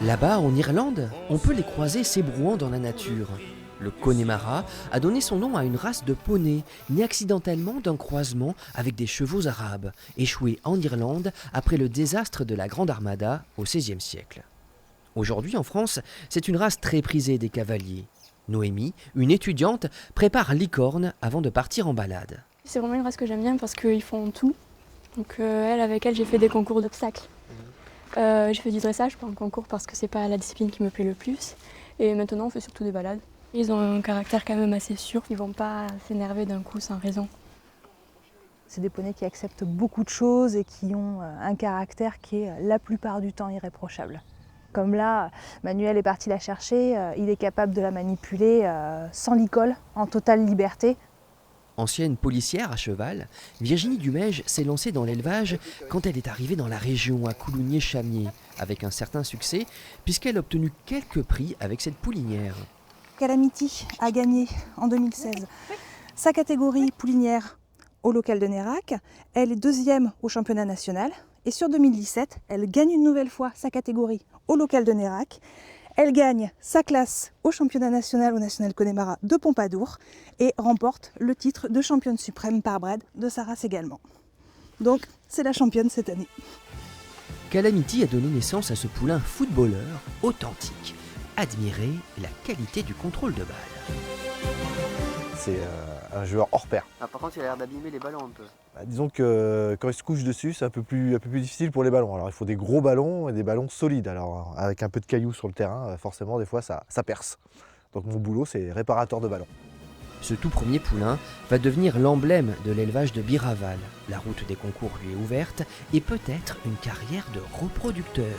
Là-bas, en Irlande, on peut les croiser s'ébrouant dans la nature. Le Connemara a donné son nom à une race de poney, née accidentellement d'un croisement avec des chevaux arabes, échoués en Irlande après le désastre de la Grande Armada au XVIe siècle. Aujourd'hui, en France, c'est une race très prisée des cavaliers. Noémie, une étudiante, prépare Licorne avant de partir en balade. C'est vraiment une race que j'aime bien parce qu'ils font tout. Donc avec elle, j'ai fait des concours d'obstacles. J'ai fait du dressage, pas un concours parce que c'est pas la discipline qui me plaît le plus. Et maintenant, on fait surtout des balades. Ils ont un caractère quand même assez sûr. Ils vont pas s'énerver d'un coup sans raison. C'est des poneys qui acceptent beaucoup de choses et qui ont un caractère qui est la plupart du temps irréprochable. Comme là, Manuel est parti la chercher, il est capable de la manipuler sans licol, en totale liberté. Ancienne policière à cheval, Virginie Dumège s'est lancée dans l'élevage quand elle est arrivée dans la région à Coulommiers-Chamiers, avec un certain succès, puisqu'elle a obtenu quelques prix avec cette poulinière. Calamity a gagné en 2016 sa catégorie poulinière au local de Nérac. Elle est deuxième au championnat national. Et sur 2017, elle gagne une nouvelle fois sa catégorie au local de Nérac. Elle gagne sa classe au championnat national, au National Connemara de Pompadour et remporte le titre de championne suprême par bred de sa race également. Donc c'est la championne cette année. Calamity a donné naissance à ce poulain footballeur authentique. Admirez la qualité du contrôle de balle. C'est un joueur hors pair. Ah, par contre, il a l'air d'abîmer les ballons un peu. Disons que quand il se couche dessus, c'est un peu plus difficile pour les ballons. Alors il faut des gros ballons et des ballons solides. Alors avec un peu de cailloux sur le terrain, forcément des fois ça perce. Donc mon boulot c'est réparateur de ballons. Ce tout premier poulain va devenir l'emblème de l'élevage de Biraval. La route des concours lui est ouverte et peut-être une carrière de reproducteur.